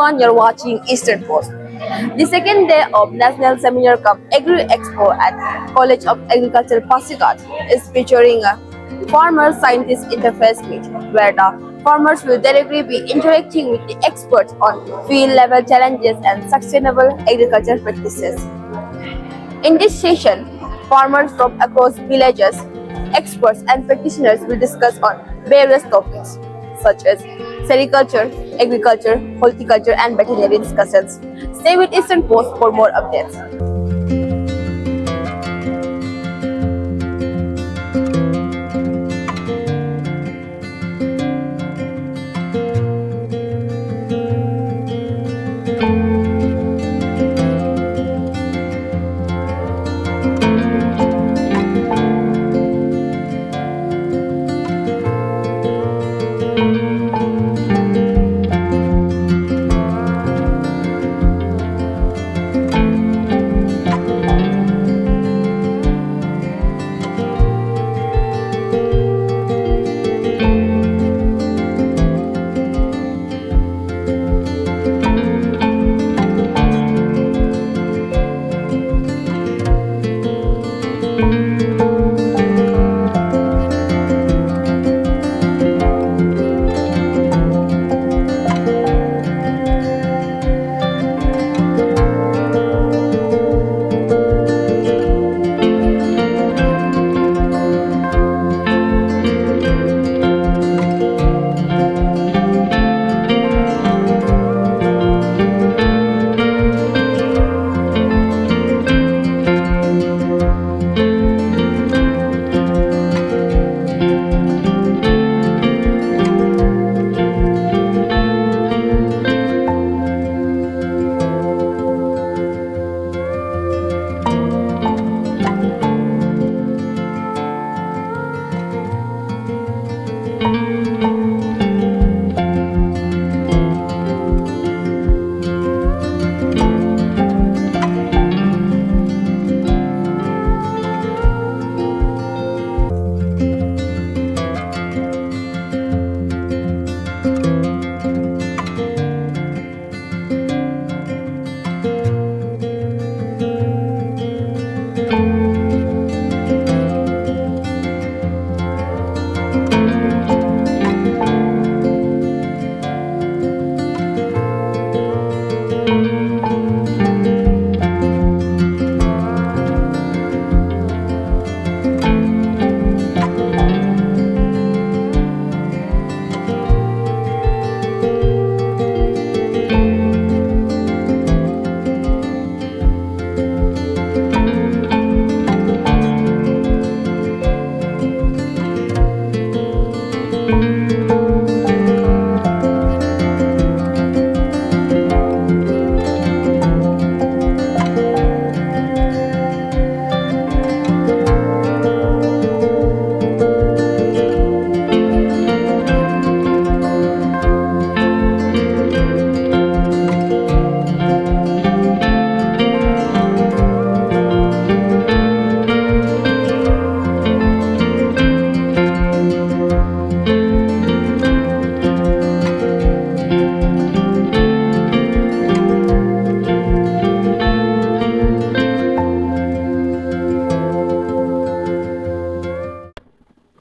everyone, you're watching Eastern Post. The second day of National Seminar Cup Agri Expo at College of Agriculture Pasigat is featuring a farmer-scientist interface meet, where the farmers will directly be interacting with the experts on field-level challenges and sustainable agriculture practices. In this session, farmers from across villages, experts and practitioners will discuss on various topics such as sericulture, agriculture, horticulture and veterinary discussions. Stay with Eastern Post for more updates.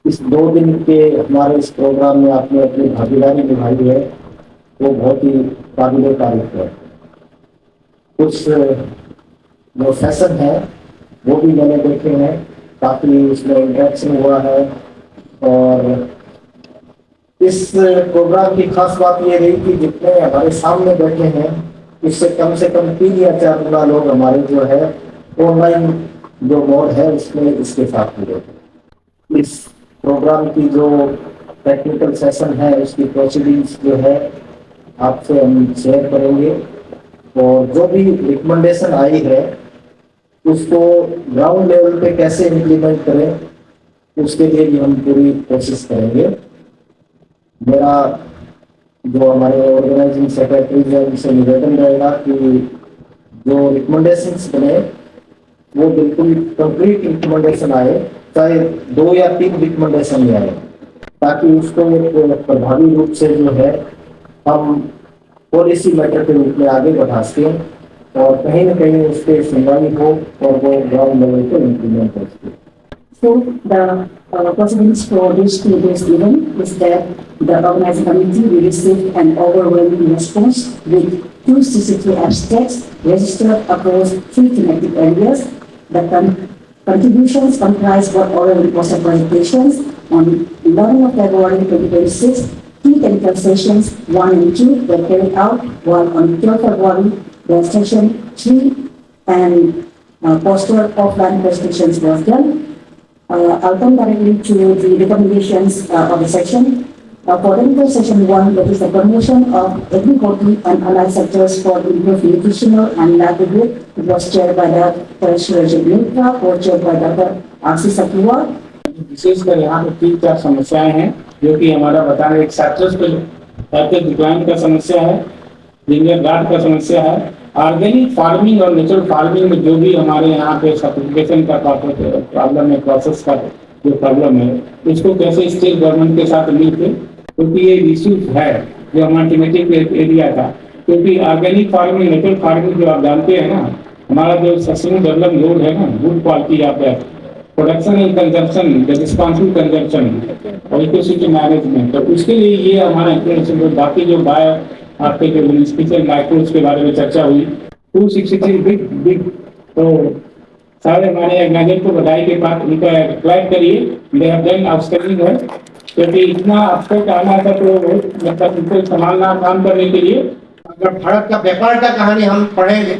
इस 2 दिन के हमारे इस programme में आपने अपनी भागीदारी निभाई है वो बहुत ही काबिल तारीफ है। कुछ जो सेशन है वो भी मैंने देखे हैं, काफ़ी उसमें इंटरेक्शन हुआ है। और इस प्रोग्राम की खास बात ये रही कि जितने हमारे सामने बैठे हैं उससे कम 3 या 4 गुना लोग हमारे जो है ऑनलाइन जो मोड है उसमें इसके साथ मिले। इस प्रोग्राम की जो टेक्निकल सेशन है उसकी प्रोसीडिंग्स जो है आपसे हम शेयर करेंगे और जो भी रिकमेंडेशन आई है उसको ग्राउंड लेवल पे कैसे इम्प्लीमेंट करें उसके लिए भी हम पूरी कोशिश करेंगे। मेरा जो हमारे ऑर्गेनाइजिंग सेक्रेटरी है उनसे निवेदन रहेगा कि जो रिकमेंडेशंस बने वो बिल्कुल कंप्लीट रिकमेंडेशन आए, चाहे 2 या 3 रिकमेंडेशन आए, ताकि उसको एक प्रभावी रूप से जो है हम पॉलिसी मैटर के रूप में आगे बढ़ा सकें और कहीं न कहीं उसके सुनवाई हो और वो ग्राउंड लेवल पर इम्प्लीमेंट हो सके। So the possibilities for this two-day event is that the organizing committee will receive an overwhelming response with 263 abstracts registered across 3 thematic areas. The contributions comprise both oral and poster presentations. On 11 of February 2026, 3 technical sessions 1 and 2 were carried out, while on 12 February the session 3 and poster offline presentations was done. I'll come directly to the recommendations of the section. For technical session 1, that is the promotion of agriculture and allied sectors for improved nutritional and livelihood, it was chaired by the Forest Rajat Mitra, co-chaired by Dr. R.C. Sakua. विशेषकर यहाँ पे 3-4 समस्याएं हैं जो कि हमारा बता रहे, एक साइट्रस पे डिक्लाइन का समस्या है, जिंजर गार्ड का समस्या है, ऑर्गेनिक फार्मिंग और नेचुरल फार्मिंग में जो भी हमारे यहाँ पे सर्टिफिकेशन का प्रॉब्लम है, प्रोसेस का जो प्रॉब्लम है, उसको कैसे स्टेट गवर्नमेंट के साथ मिलकर, क्योंकि ये इश्यूज है जो हमारा टीमेटिक एरिया था, क्योंकि ऑर्गेनिक फार्मिंग नेचुरल फार्मिंग जो आप जानते हैं ना, हमारा जो सस्टेनेबल डेवलपमेंट गोल है ना, गुड क्वालिटी यहाँ पे production and consumption, responsible consumption और इकोसिस्टम मैनेजमेंट, तो उसके लिए ये हमारा इंटरनेशनल, बाकी जो बायो आपके जो स्पेशल माइक्रोब्स के बारे में चर्चा हुई, 263 बिग तो सारे हमारे ऑर्गेनाइजर को बधाई के बाद उनका क्लैप करिए, दे हैव डन आउटस्टैंडिंग है, क्योंकि इतना अपसेट आना था तो मतलब उनको संभालना काम करने के लिए। अगर भारत का व्यापार का कहानी हम पढ़ेंगे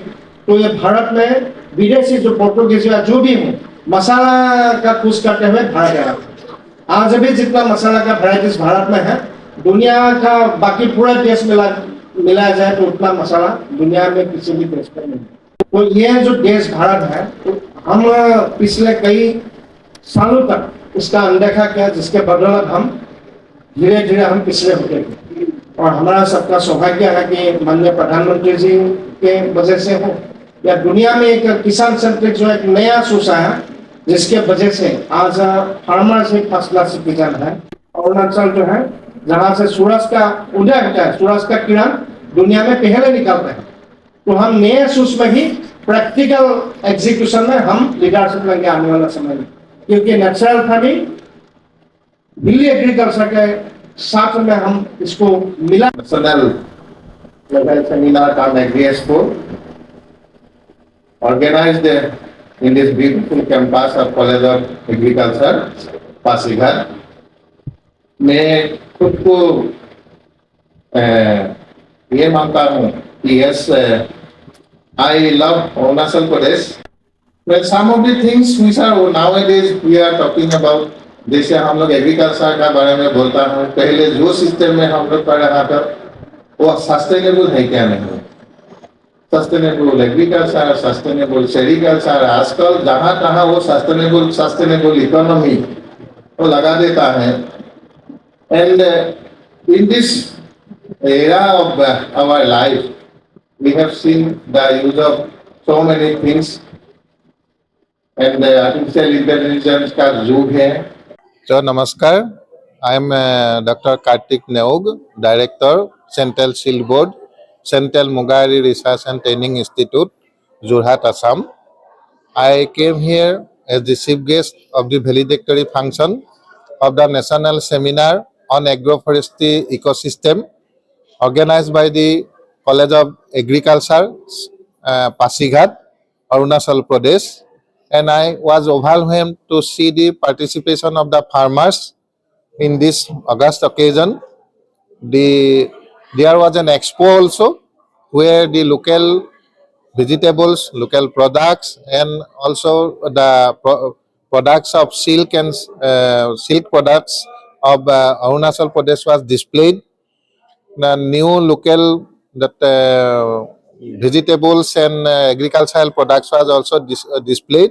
तो ये भारत में विदेशी जो पोर्टुगीज या जो भी हो मसाला का कुछ करते हुए भारत आया। आज भी जितना मसाला का वैरायटीज भारत में है, दुनिया का बाकी पूरा देश मिलाया जाए तो उतना मसाला दुनिया में किसी भी देश पर नहीं। तो ये जो देश भारत है, तो हम पिछले कई सालों तक इसका अनदेखा किया, जिसके बदौलत हम धीरे धीरे हम पिछले होते गए। और हमारा सबका सौभाग्य है कि माननीय प्रधानमंत्री जी के वजह से हो या दुनिया में एक किसान सेंट्रिक जो एक नया सोच आया, जिसके वजह से आज फार्मर से फर्स्ट क्लास सिटीजन है। अरुणाचल जो है, जहाँ से सूरज का उदय होता है, सूरज का किरण दुनिया में पहले निकलता है, तो हम नए सोच में ही प्रैक्टिकल एग्जीक्यूशन में हम लीडरशिप लेंगे आने वाला समय में, क्योंकि नेचुरल फार्मिंग दिल्ली एग्रीकल्चर के साथ में हम इसको मिला। National level seminar on Agri Expo organized in this beautiful campus of College of Agriculture, Pasighat. मैं खुद को ये मानता हूँ कि yes, I love Arunachal Pradesh. Well, some of the things which are nowadays we are talking about, जैसे हम लोग एग्रीकल्चर का बारे में बोलता हूँ, पहले जो सिस्टम में हम लोग पढ़ रहा था वो सस्टेनेबल है क्या नहीं, सस्टेनेबल एग्रीकल्चर, सस्टेनेबल सेरिकल्चर, आजकल जहाँ तहाँ वो सस्टेनेबल इकोनॉमी वो लगा देता है। And in this era of our life we have seen the use of so many things and artificial intelligence का युग है। So, Namaskar. I am Dr. Kartik Neog, Director, Central Shield Board, Central Mugari Research and Training Institute, Jorhat, Assam. I came here as the chief guest of the valedictory function of the National Seminar on Agroforestry Ecosystem, organized by the College of Agriculture, Pasighat, Arunachal Pradesh. And I was overwhelmed to see the participation of the farmers in this August occasion. There was an expo also where the local vegetables, local products, and also the products of silk and silk products of Arunachal Pradesh was displayed. The new local vegetables and agricultural products was also displayed.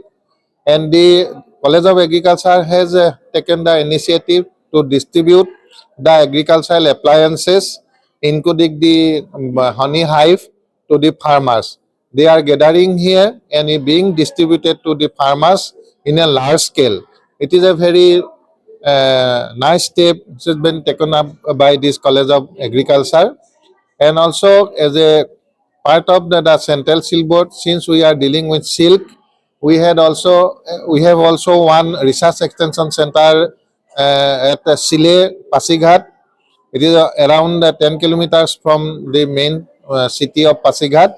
And the College of Agriculture has taken the initiative to distribute the agricultural appliances, including the honey hive, to the farmers. They are gathering here and being distributed to the farmers in a large scale. It is a very nice step which has been taken up by this College of Agriculture. And also as a part of the central silk board, since we are dealing with silk, we have also one research extension center at Sile Pasighat. It is around 10 kilometers from the main city of Pasighat,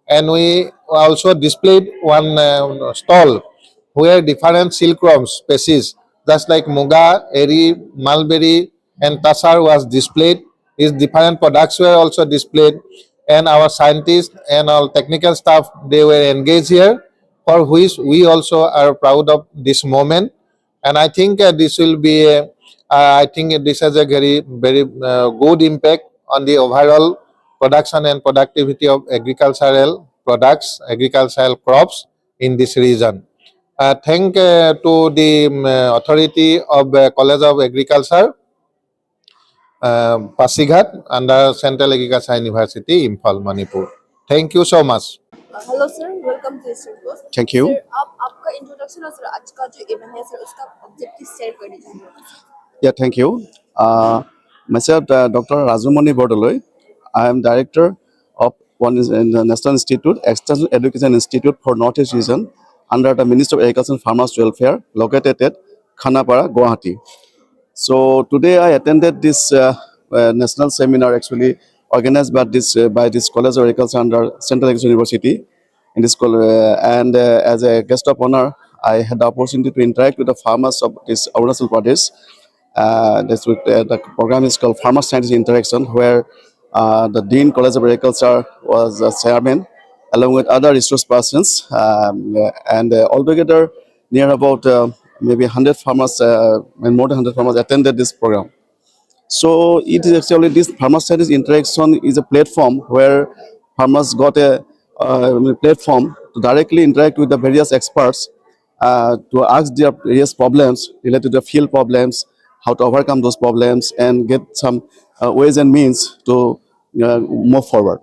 and we also displayed one stall where different silkworm species, just like Muga, Eri, Mulberry, and Tassar was displayed. These different products were also displayed, and our scientists and all technical staff, they were engaged here, for which we also are proud of this moment. And I think this will be I think this has a very good impact on the overall production and productivity of agricultural products, agricultural crops in this region. Thank to the authority of College of Agriculture, Pasighat, under Central Agriculture University, Imphal, Manipur. Thank you so much. Hello sir, welcome to state post. Thank you. Sir, आप आपका introduction और sir आज का जो event है sir उसका objective share करना चाहेंगे। Yeah, thank you. Myself, Dr. Rajumani Bordoloi. I am director of one is in the National Institute, Extension Education Institute for Northeast Region, under the Ministry of Agriculture and Farmers Welfare, located at Khanapara, Guwahati. So today I attended this national seminar, actually organized by this College of Agriculture under Central Agriculture University. In this and as a guest of honor, I had the opportunity to interact with the farmers of this Arunachal Pradesh. The program is called Farmer Scientist Interaction, where the Dean College of Agriculture was chairman, along with other resource persons, and altogether near about maybe 100 farmers and more than 100 farmers attended this program. So it is actually this Farmer Scientist Interaction is a platform where farmers got a platform to directly interact with the various experts to ask their various problems related to field problems, how to overcome those problems, and get some ways and means to move forward.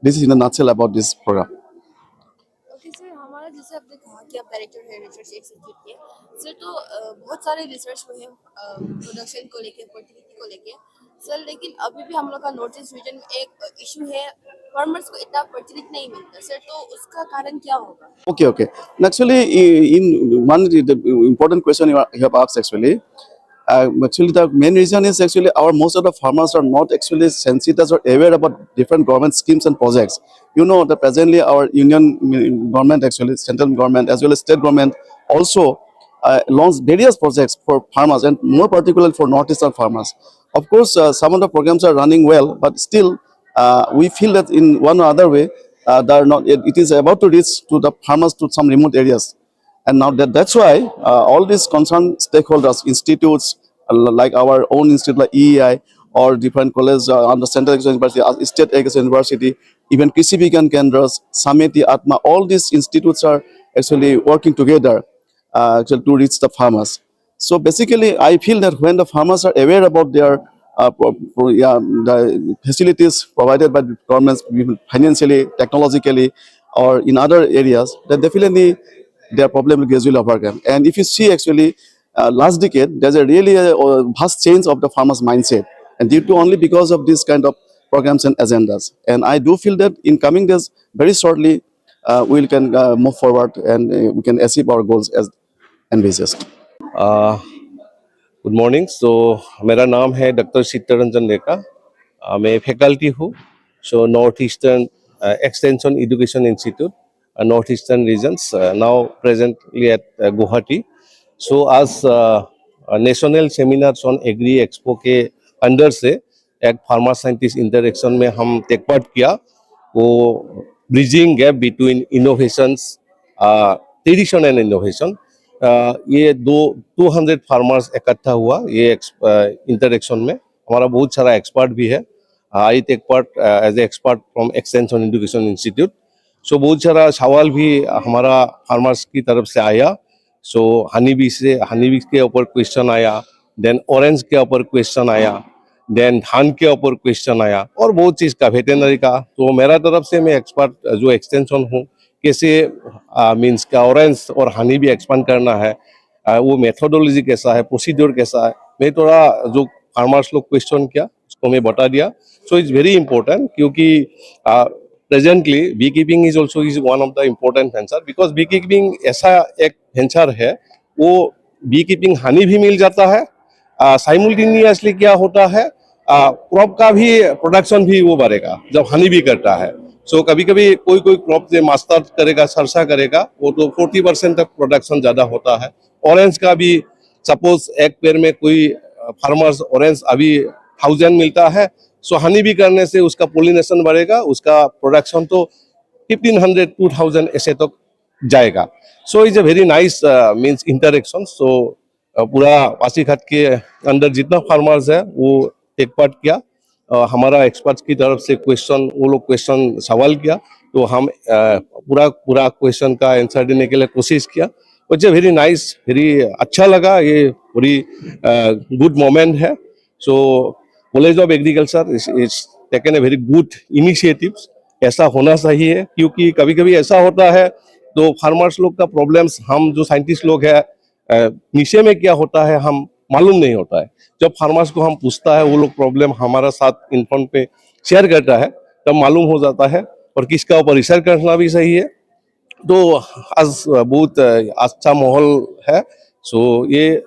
This is in a nutshell about this program. Okay sir, हमारा जैसे आपने कहा कि आप director हैं research institute के, sir तो बहुत सारे रिसर्च हुए हैं प्रोडक्शन को लेके, फर्टिलिटी को लेके सर, लेकिन अभी भी हम लोग का नॉर्थ ईस्ट रीजन में एक इशू है, फार्मर्स को इतना फर्टिलिटी नहीं मिलता सर, तो उसका कारण क्या होगा? Okay. Actually, in one the important question you have asked actually. Actually, the main reason is actually most of the farmers are not actually sensitive or aware about different government schemes and projects. You know that presently our union government, actually central government as well as state government, also launched various projects for farmers and more particularly for northeastern farmers. Of course, some of the programs are running well, but still we feel that in one or other way, they are not. It is about to reach to the farmers to some remote areas. And now that's why all these concerned stakeholders, institutes like our own institute like EEI or different colleges under Central Agriculture University, State Agriculture University, even Krishi Vigyan Kendras, Samiti, Atma, all these institutes are actually working together actually to reach the farmers. So basically, I feel that when the farmers are aware about their the facilities provided by the governments financially, technologically, or in other areas, then definitely their problem will gradually overcome. And if you see actually last decade, there's a really vast change of the farmers' mindset, and due to only because of this kind of programs and agendas. And I do feel that in coming days, very shortly, we can move forward and we can achieve our goals as envisaged. Good morning. So मेरा नाम है doctor Chittaranjan Rekha. मैं faculty हूँ north eastern extension education institute north eastern regions, now presently at Guwahati. So आज national seminars on agri expo के under से एक farmer scientist interaction में हम टेक पार्ट किया। वो bridging gap between innovations, tradition and innovation. ये 200 फार्मर्स इकट्ठा हुआ ये इंटरेक्शन में। हमारा बहुत सारा एक्सपर्ट भी है। I take part as a expert from extension education institute. So बहुत सारा सवाल भी हमारा फार्मर्स की तरफ से आया। सो हनी बी के ऊपर क्वेश्चन आया, देन ऑरेंज के ऊपर क्वेश्चन आया, देन धान के ऊपर क्वेश्चन आया, और बहुत चीज़ का, वेटेनरी का। तो मेरा तरफ से मैं एक्सपर्ट जो एक्सटेंशन हूँ, कैसे मीन्स का ऑरेंज और हनी भी एक्सपांड करना है, वो मेथोडोलॉजी कैसा है, प्रोसीड्योर कैसा है, मैं थोड़ा जो फार्मर्स लोग क्वेश्चन किया, उसको मैं बता दिया. सो इट्स वेरी इंपॉर्टेंट, क्योंकि presently beekeeping is also is one of the important venture, because beekeeping ऐसा एक वेंचर है, वो बी कीपिंग हानि भी मिल जाता है, साइमल्टेनियसली क्या होता है, क्रॉप का भी प्रोडक्शन भी वो बढ़ेगा जब हानि भी करता है. सो कभी कभी कोई कोई क्रॉप से मास्टर करेगा, सरसा करेगा, वो तो 40% तक प्रोडक्शन ज्यादा होता है. ऑरेंज का भी सपोज एक पेड़ में कोई फार्मर्स ऑरेंज अभी 1000 मिलता है, सो हनी भी करने से उसका पोलिनेशन बढ़ेगा, उसका प्रोडक्शन तो 1500 2000 ऐसे तक जाएगा. So is a very nice means interaction. So पूरा पासीघाट के अंदर जितना फार्मर्स है वो टेक पार्ट किया. हमारा एक्सपर्ट्स की तरफ से क्वेश्चन, वो लोग क्वेश्चन सवाल किया, तो हम पूरा क्वेश्चन का आंसर देने के लिए कोशिश किया. मुझे वेरी नाइस, वेरी अच्छा लगा, ये पूरी गुड मोमेंट है. So college of agriculture is taken a very good initiatives. ऐसा होना चाहिए, क्योंकि कभी कभी ऐसा होता है तो फार्मर्स लोग का प्रॉब्लम्स, हम जो साइंटिस्ट लोग हैं नीचे में क्या होता है हम मालूम नहीं होता है. जब फार्मर्स को हम पूछता है, वो लोग प्रॉब्लम हमारा साथ इनफोन पे शेयर करता है, तब मालूम हो जाता है और किसका ऊपर रिसर्च करना भी सही है. तो आज बहुत अच्छा माहौल है. सो ये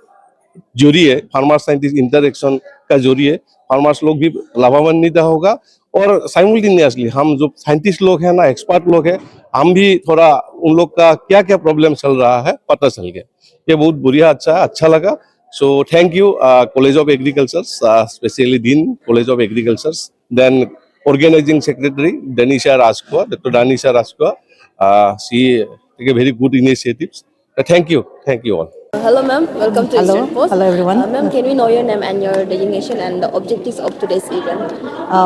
जरिए फार्मर साइंटिस्ट इंटरेक्शन का जरिए फार्मर्स लोग भी लाभान्वित होगा, और साइमल्टेनियसली हम जो साइंटिस्ट लोग हैं ना, एक्सपर्ट लोग हैं, हम भी थोड़ा उन लोग का क्या क्या प्रॉब्लम चल रहा है पता चल गया. ये बहुत बढ़िया, अच्छा लगा. So thank you college of agriculture, specially dean college of agriculture, then organizing secretary Danisha Rajkua, Dr. Danisha Rajkua. She take a very good initiatives. Thank you all. Hello, ma'am. Welcome to Hello. Eastern Post. Hello, everyone. Ma'am, can we know your name and your designation and the objectives of today's event?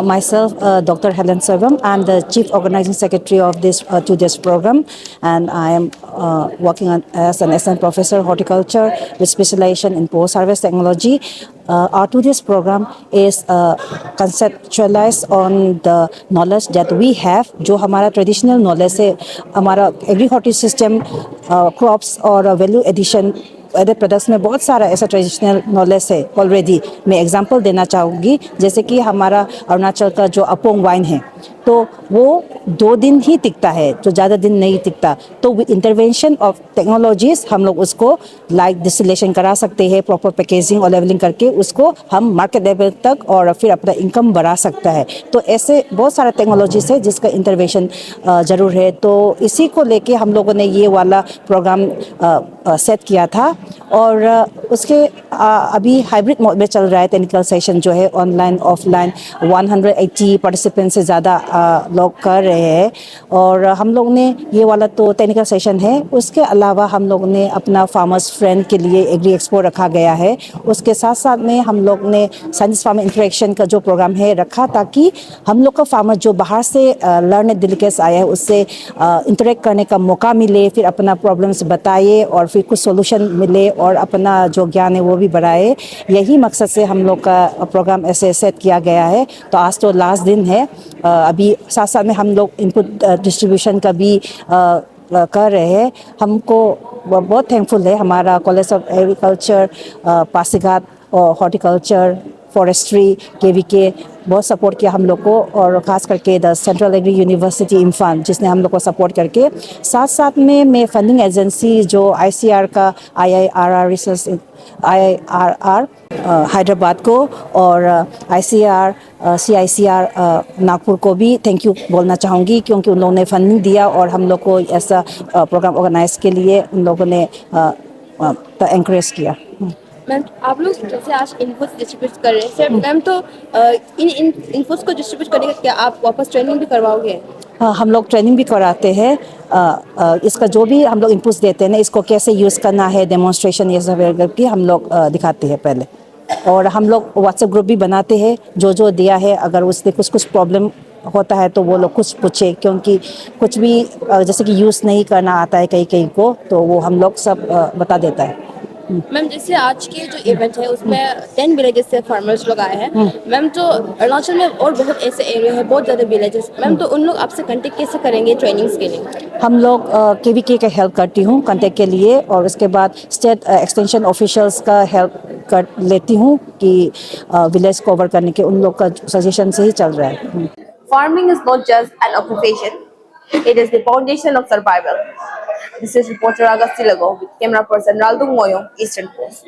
Myself, Dr. Helen Servam. I'm the Chief Organizing Secretary of this today's program, and I am working as an assistant professor horticulture with specialization in post-harvest technology. Our today's program is conceptualized on the knowledge that we have, जो हमारा traditional knowledge है, हमारा agri-horti system, crops और value addition other products में बहुत सारा ऐसा traditional knowledge है ऑलरेडी. मैं एग्जांपल देना चाहूँगी, जैसे कि हमारा अरुणाचल का जो अपोंग वाइन है, तो वो 2 दिन ही टिकता है, तो ज़्यादा दिन नहीं टिकता. तो विद इंटरवेंशन ऑफ टेक्नोलॉजीज हम लोग उसको लाइक डिस्टिलेशन करा सकते हैं, प्रॉपर पैकेजिंग और लेवलिंग करके उसको हम मार्केट लेवल तक और फिर अपना इनकम बढ़ा सकता है. तो ऐसे बहुत सारा टेक्नोलॉजीज है जिसका इंटरवेंशन ज़रूर है. तो इसी को लेके हम लोगों ने ये वाला प्रोग्राम सेट किया था, और उसके अभी हाइब्रिड मोड में चल रहा है. टेक्निकल सेशन जो है ऑनलाइन ऑफलाइन 180 पार्टिसिपेंट से ज़्यादा लोग कर रहे हैं. और हम लोग ने ये वाला तो टेक्निकल सेशन है, उसके अलावा हम लोग ने अपना फार्मर्स फ्रेंड के लिए एग्री एक्सपो रखा गया है. उसके साथ साथ में हम लोग ने साइंस फार्मर इंटरेक्शन का जो प्रोग्राम है रखा, ताकि हम लोग का फार्मर जो बाहर से लर्न डेलीकेट्स आया है उससे इंटरेक्ट करने का मौका मिले, फिर अपना प्रॉब्लम्स बताए और फिर कुछ सोल्यूशन मिले और अपना जो ज्ञान है वो भी बढ़ाए. यही मकसद से हम लोग का प्रोग्राम ऐसे सेट किया गया है. तो आज तो लास्ट दिन है. अभी साथ साथ में हम लोग इनपुट डिस्ट्रीब्यूशन का भी कर रहे हैं. हमको बहुत थैंकफुल है हमारा कॉलेज ऑफ एग्रीकल्चर पासीघाट और हॉर्टिकल्चर फॉरेस्ट्री KVK बहुत सपोर्ट किया हम लोग को, और ख़ास करके the central agri university Imphal जिसने हम लोग को सपोर्ट करके. साथ साथ में मैं फंडिंग एजेंसी जो ICR का IIRR रिसर्च IIRR हैदराबाद को और ICR CICR नागपुर को भी थैंक यू बोलना चाहूँगी, क्योंकि उन लोगों ने फंडिंग दिया और हम लोग को ऐसा प्रोग्राम ऑर्गेनाइज के लिए उन लोगों ने एनकरेज किया. मैम, आप लोग जैसे आज इनपुट्स डिस्ट्रीब्यूट कर रहे हैं सर, मैम तो इन इनपुट्स को डिस्ट्रीब्यूट करने का क्या आप वापस ट्रेनिंग भी करवाओगे? हाँ, हम लोग ट्रेनिंग भी कराते हैं. इसका जो भी हम लोग इनपुट्स देते हैं ना, इसको कैसे यूज़ करना है, डेमोन्स्ट्रेशन ये सब करके हम लोग दिखाते हैं पहले. और हम लोग व्हाट्सएप ग्रुप भी बनाते हैं, जो दिया है अगर उससे कुछ प्रॉब्लम होता है तो वो लोग कुछ पूछे, क्योंकि कुछ भी जैसे कि यूज़ नहीं करना आता है कहीं को, तो वो हम लोग सब बता देता है. मैम जैसे आज के जो इवेंट है उसमें 10 विलेजेस से फार्मर्स लोग आए हैं मैम, तो अरुणाचल में और बहुत ऐसे एरिया है, बहुत ज़्यादा विलेजेस मैम, तो उन लोग आपसे कांटेक्ट कैसे करेंगे ट्रेनिंग्स के लिए? हम लोग KVK का हेल्प करती हूँ कांटेक्ट के लिए, और उसके बाद स्टेट एक्सटेंशन ऑफिशियल्स का हेल्प कर लेती हूँ कि विलेज कवर करने के, उन लोग का सजेशन से ही चल रहा है। Farming is not just an occupation, it is the foundation of survival. This is reporter Agasti Lago with camera person Raldung Moyo, Eastern Post.